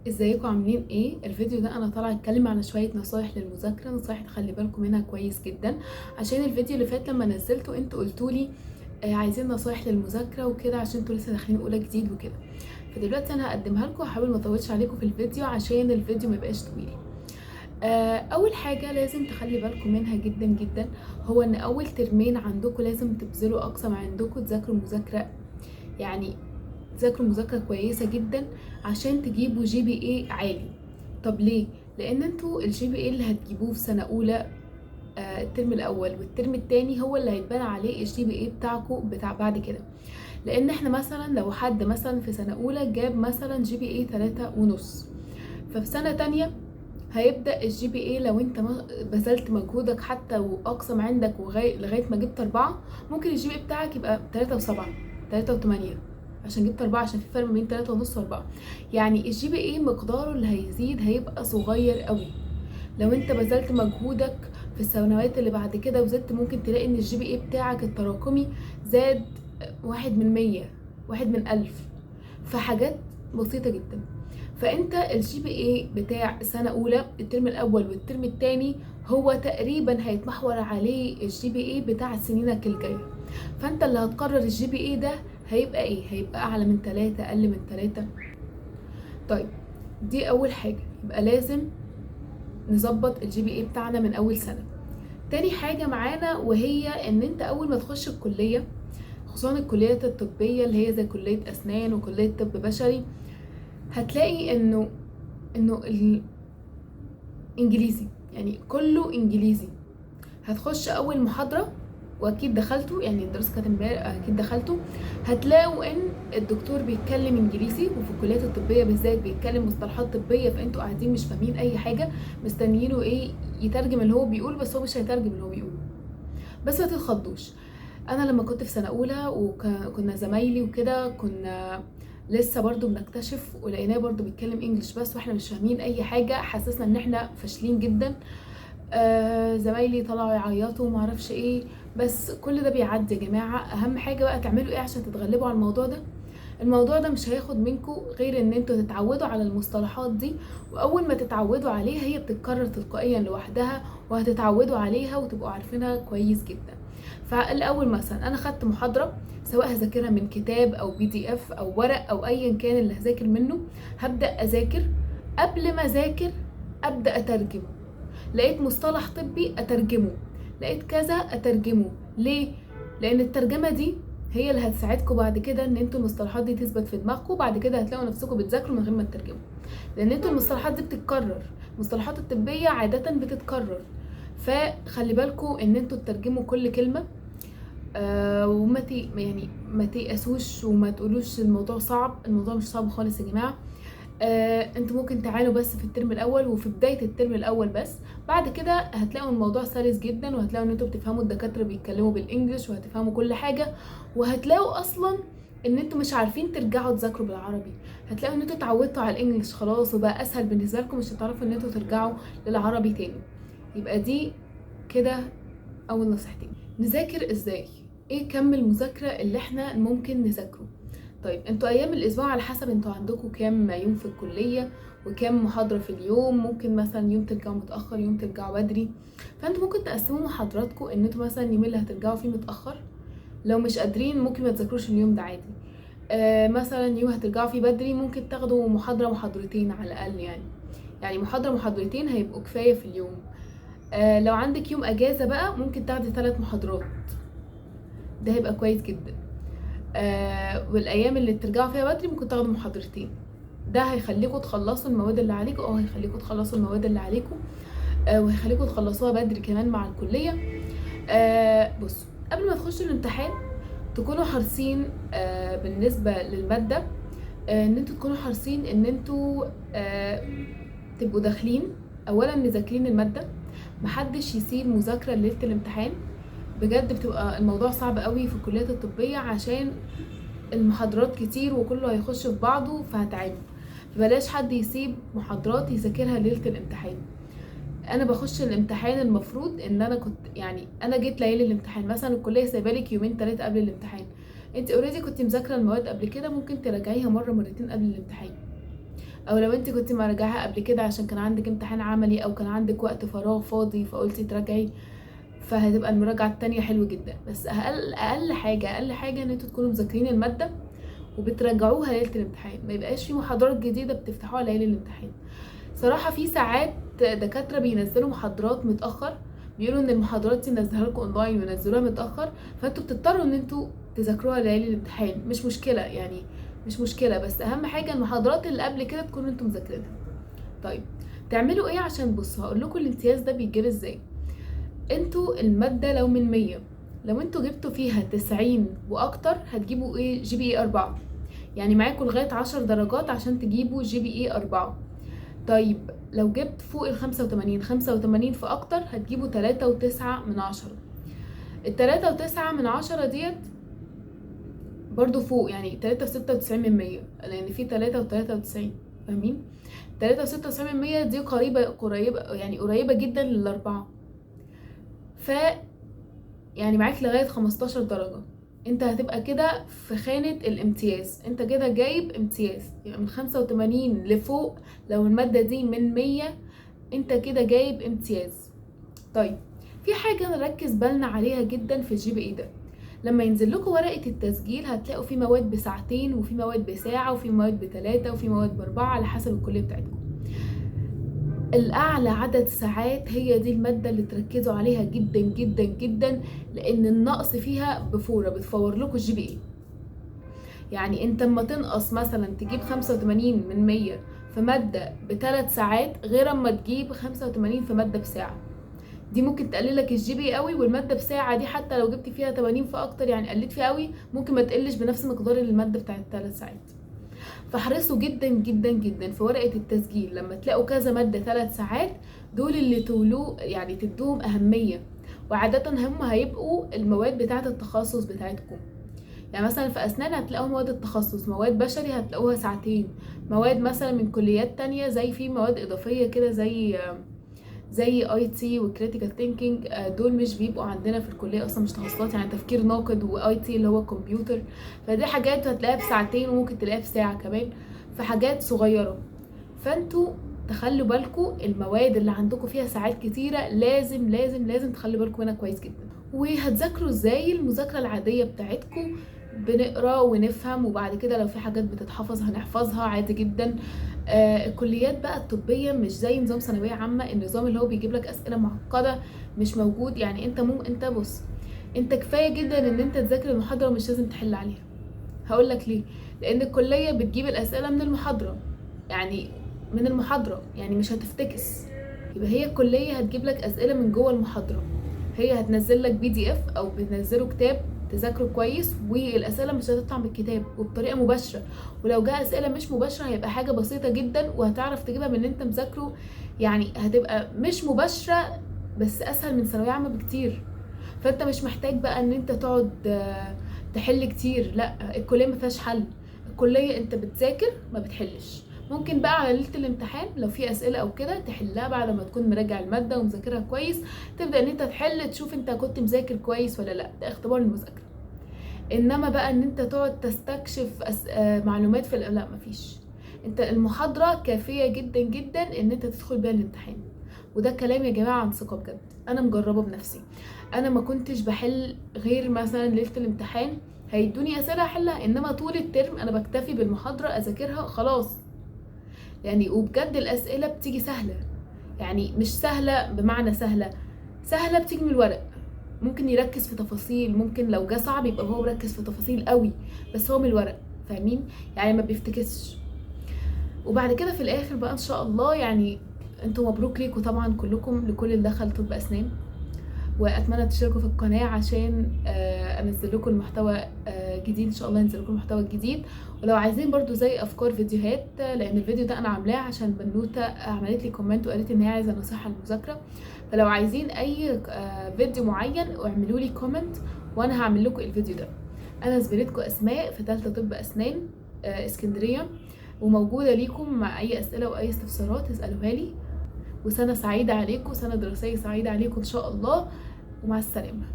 ازيكم عاملين ايه؟ الفيديو ده انا طالعه اتكلم على شويه نصايح للمذاكره، نصايح تخلي بالكم منها كويس جدا. عشان الفيديو اللي فات لما نزلته انتوا قلتولي عايزين نصايح للمذاكره وكده، عشان انتوا لسه داخلين اولى جديد وكده. فدلوقتي انا هقدمها لكم، هحاول ما اطولش عليكم في الفيديو عشان الفيديو ما يبقاش طويل. اول حاجه لازم تخلي بالكم منها جدا جدا، هو ان اول ترمين عندكم لازم تبذلوا اقصى ما عندكم تذاكروا مذاكره، يعني تذاكروا مذاكرة كويسة جدا عشان تجيبوا جي بي اي عالي. طب ليه؟ لان انتوا الجي بي اي اللي هتجيبوه في سنة اولى الترم الاول والترم التاني هو اللي هيتبنى عليه الجي بي اي بتاعكم بتاع بعد كده. لان احنا مثلا لو حد مثلا في سنة اولى جاب مثلا جي بي اي 3.5، ففي سنة تانية هيبدأ الجي بي اي لو انت بذلت مجهودك حتى واقصى ما عندك لغاية ما جبت 4، ممكن الجي بي اي بتاعك يبقى 3.7 3.8 عشان جبت 4، عشان في فرق بين 3.5 و4. يعني الجي بي اي مقداره اللي هيزيد هيبقى صغير قوي. لو انت بذلت مجهودك في السنوات اللي بعد كده وزدت، ممكن تلاقي ان الجي بي اي بتاعك التراكمي زاد 1/100، 1/1000، في حاجات بسيطة جدا. فانت الجي بي اي بتاع سنة اولى الترم الاول والترم التاني هو تقريبا هيتمحور عليه الجي بي اي بتاع سنينك الجاية. فانت اللي هتقرر الجي بي اي ده هيبقى ايه، هيبقى اعلى من 3 اقل من 3. طيب دي اول حاجة، يبقى لازم نظبط الجي بي اي بتاعنا من اول سنة. تاني حاجة معانا وهي ان انت اول ما تخش الكلية، خصوصا الكليات الطبية اللي هي زي كلية اسنان وكلية طب بشري، هتلاقي انه الانجليزي يعني كله انجليزي. هتخش اول محاضرة واكيد دخلته، يعني الدراسة كانت امبارح اكيد دخلته، هتلاقوا ان الدكتور بيتكلم انجليزي، وفي الكليات الطبية بالذات بيتكلم مصطلحات طبية، فانتوا قاعدين مش فاهمين اي حاجة، مستنيينه ايه يترجم اللي هو بيقول، بس هو مش هيترجم اللي هو بيقوله. بس ما تتخضوش، انا لما كنت في سنه اولى وكنا زمايلي وكده، كنا لسه برضو بنكتشف ولقيناه برضو بيتكلم انجلش بس واحنا مش فاهمين اي حاجه، حسسنا ان احنا فاشلين جدا. زمايلي طلعوا يعيطوا ومعرفش ايه، بس كل ده بيعدي يا جماعه. اهم حاجه بقى تعملوا ايه عشان تتغلبوا على الموضوع ده. الموضوع ده مش هياخد منكم غير ان انتوا تتعودوا على المصطلحات دي، واول ما تتعودوا عليها هي بتتكرر تلقائيا لوحدها، وهتتعودوا عليها وتبقوا عارفينها كويس جدا. فالاول مثلا انا خدت محاضره، سواء هذاكرها من كتاب او بي دي اف او ورق او ايا كان اللي هذاكر منه، هبدا اذاكر. قبل ما اذاكر ابدا اترجم. لقيت مصطلح طبي اترجمه، لقيت كذا اترجمه. ليه؟ لان الترجمه دي هي اللي هتساعدكم بعد كده ان انتوا المصطلحات دي تثبت في دماغكم، بعد كده هتلاقوا نفسكم بتذاكروا من غير ما تترجموا، لان انتوا المصطلحات دي بتتكرر. المصطلحات الطبيه عاده بتتكرر، فخلي بالكم ان انتوا تترجموا كل كلمه. وما يعني ما تيأسوش وما تقولوش الموضوع صعب، الموضوع مش صعب خالص يا جماعه. انتوا ممكن تعانوا بس في الترم الاول وفي بدايه الترم الاول بس، بعد كده هتلاقوا الموضوع سلس جدا، وهتلاقوا ان انتوا بتفهموا الدكاتره بيتكلموا بالانجلش، وهتفهموا كل حاجه، وهتلاقوا اصلا ان انتوا مش عارفين ترجعوا تذاكروا بالعربي. هتلاقوا ان انتوا اتعودتوا على الانجليش خلاص وبقى اسهل بالنسبه لكم، مش هتعرفوا ان انتوا ترجعوا للعربي تاني. يبقى دي كده اول نصيحتين. نذاكر ازاي؟ ايه كم المذاكره اللي احنا ممكن نذاكره؟ طيب انتوا ايام الاسبوع على حسب انتوا عندكم كام يوم في الكليه وكام محاضره في اليوم، ممكن مثلا يوم ترجعوا متاخر يوم ترجعوا بدري، فانتوا ممكن تقسموا محاضراتكم ان انتوا مثلا اليوم اللي هترجعوا فيه متاخر لو مش قادرين ممكن ما تذاكروش اليوم ده عادي. مثلا يوم هترجعوا فيه بدري ممكن تاخدوا محاضره محاضرتين على الاقل، يعني محاضره محاضرتين هيبقوا كفايه في اليوم. لو عندك يوم اجازه بقى ممكن تاخدي 3 محاضرات، ده هيبقى كويس جدا. والايام اللي بترجعوا فيها بدري ممكن تاخدوا محاضرتين، ده هيخليكم تخلصوا المواد اللي عليكم، هيخليكم تخلصوا المواد اللي عليكم، وهيخليكم تخلصوها بدري كمان مع الكليه. بصوا، قبل ما تخشوا الامتحان تكونوا حريصين بالنسبه للماده، ان انتوا تكونوا حريصين ان انتوا تبقوا داخلين اولا مذاكرين الماده، محدش يسيب مذاكره ليله الامتحان. بجد بتبقى الموضوع صعب قوي في الكليات الطبيه عشان المحاضرات كتير وكله هيخش في بعضه فهتعبوا، فبلاش حد يسيب محاضرات يذاكرها ليله الامتحان. انا بخش الامتحان المفروض ان انا كنت، يعني انا جيت ليالي الامتحان، مثلا الكليه سايبالك يومين 3 قبل الامتحان، انت اوريدي كنت مذاكره المواد قبل كده، ممكن تراجعيها مره مرتين قبل الامتحان. او لو انت كنت مراجعاها قبل كده عشان كان عندك امتحان عملي او كان عندك وقت فراغ فاضي فقلتي تراجعي، فهتبقى المراجعه التانية حلوه جدا. بس اقل حاجه ان انتوا تكونوا مذاكرين الماده وبتراجعوها ليله الامتحان، ما يبقاش في محاضرات جديده بتفتحوها ليله الامتحان. صراحه في ساعات دكاتره بينزلوا محاضرات متاخر، بيقولوا ان المحاضرات دي نزلها لكم اونلاين وينزلوها متاخر، فانتوا بتضطروا ان انتوا تذاكروها ليالي الامتحان. مش مشكله يعني، مش مشكله، بس اهم حاجه المحاضرات اللي قبل كده تكونوا انتوا مذاكرينها. طيب تعملوا ايه؟ عشان بصوا هقول لكم الامتياز ده بيتجاب ازاي. انتوا الماده لو من 100، لو انتوا جبتوا فيها 90 واكتر هتجيبوا ايه؟ جي بي اي 4. يعني معاكم لغايه 10 درجات عشان تجيبوا جي بي اي 4. طيب لو جبت فوق ال 85 فاكتر هتجيبوا 3.9 ال3.9 ديت برضو فوق، يعني 3.96 لان في 3 و93، فاهمين؟ 3.96 دي قريبة يعني قريبة جدا للأربعة. ف يعني معاك لغاية 15 درجة، انت هتبقى كده في خانة الامتياز، انت كده جايب امتياز. يعني من 85 لفوق لو المادة دي من 100 انت كده جايب امتياز. طيب في حاجة نركز بالنا عليها جدا في الجي بي اي ده. لما ينزل لكم ورقة التسجيل هتلاقوا في مواد بساعتين وفي مواد بساعة وفي مواد ب3 وفي مواد ب4 على حسب الكلية بتاعتكم. الأعلى عدد ساعات هي دي المادة اللي تركزوا عليها جدا جدا جدا، لأن النقص فيها بفورة بتفور لكم الجي بي اي. يعني انت اما تنقص مثلا تجيب 85 من 100 في مادة ب3 ساعات غير اما تجيب 85 في مادة بساعة، دي ممكن تقللك الجي بي قوي. والماده بساعه دي حتى لو جبت فيها 80 فاكتر يعني قلت فيها قوي، ممكن ما تقلش بنفس مقدار الماده بتاعت 3 ساعات. فاحرصوا جدا جدا جدا في ورقه التسجيل لما تلاقوا كذا ماده 3 ساعات، دول اللي تولوا يعني تدوهم اهميه، وعاده هم هيبقوا المواد بتاعه التخصص بتاعتكم. يعني مثلا في اسنان هتلاقوا مواد التخصص، مواد بشري هتلاقوها ساعتين، مواد مثلا من كليات تانية زي في مواد اضافيه كده زي اي تي وكريتيكال ثينكينج، دول مش بيبقوا عندنا في الكليه اصلا، مش تخصصات. يعني تفكير ناقد واي تي اللي هو كمبيوتر، فدي حاجات هتلاقيها بساعتين وممكن تلاقيها بساعه كمان، في حاجات صغيره. فانتوا تخلوا بالكم المواد اللي عندكم فيها ساعات كتيره لازم لازم لازم تخلوا بالكم منها كويس جدا. وهتذاكروا ازاي؟ المذاكره العاديه بتاعتكم، بنقرا ونفهم، وبعد كده لو في حاجات بتتحفظ هنحفظها عادي جدا. الكليات بقى الطبيه مش زي نظام ثانويه عامه، النظام اللي هو بيجيب لك اسئله معقده مش موجود. يعني انت بص، انت كفايه جدا ان انت تذاكر المحاضره ومش لازم تحل عليها. هقول لك ليه. لان الكليه بتجيب الاسئله من المحاضره، يعني من المحاضره، يعني مش هتفتكس. يبقى هي الكليه هتجيب لك اسئله من جوه المحاضره، هي هتنزل لك بي دي اف او بتنزله كتاب تذاكره كويس، والاسئله مش هتطلع من الكتاب وبطريقه مباشره. ولو جاء اسئله مش مباشره هيبقى حاجه بسيطه جدا وهتعرف تجيبها من اللي انت مذاكره، يعني هتبقى مش مباشره بس اسهل من ثانويه عامه بكتير. فانت مش محتاج بقى ان انت تقعد تحل كتير، لا الكليه ما فيهاش حل. الكليه انت بتذاكر ما بتحلش، ممكن بقى على ليله الامتحان لو في اسئله او كده تحلها بعد ما تكون مراجع الماده ومذاكرها كويس، تبدا ان انت تحل تشوف انت كنت مذاكر كويس ولا لا، ده اختبار المذاكره. انما بقى ان انت تقعد تستكشف معلومات في لا مفيش. انت المحاضره كافيه جدا جدا ان انت تدخل بيها الامتحان. وده كلام يا جماعه عن ثقه بجد، انا مجربه بنفسي. انا ما كنتش بحل غير مثلا ليله الامتحان هيدوني اسئله احلها، انما طول الترم انا بكتفي بالمحاضره اذاكرها خلاص. يعني وبجد الاسئله بتيجي سهله، يعني مش سهله بمعنى سهله بتيجي من الورق. ممكن يركز في تفاصيل، ممكن لو جه صعب يبقى هو مركز في تفاصيل قوي، بس هو من الورق، فاهمين؟ يعني ما بيفتكسش. وبعد كده في الاخر بقى ان شاء الله يعني انتوا مبروك ليكوا طبعا كلكم، لكل اللي دخل طب اسنان. واتمنى تشتركوا في القناه عشان انزل لكم المحتوى جديد، ان شاء الله ينزل لكم محتوى جديد. ولو عايزين برضو زي افكار فيديوهات، لان الفيديو ده انا عاملاه عشان بنوته عملت لي كومنت وقالت ان هي عايزه نصيحه للمذاكره، فلو عايزين اي فيديو معين اعملوا لي كومنت وانا هعمل لكم الفيديو ده. انا زميلتكم اسماء في ثالثه طب اسنان اسكندريه، وموجوده ليكم مع اي اسئله واي استفسارات اسالوها لي. وسنه سعيده عليكم، سنه دراسيه سعيده عليكم ان شاء الله، ومع السلامه.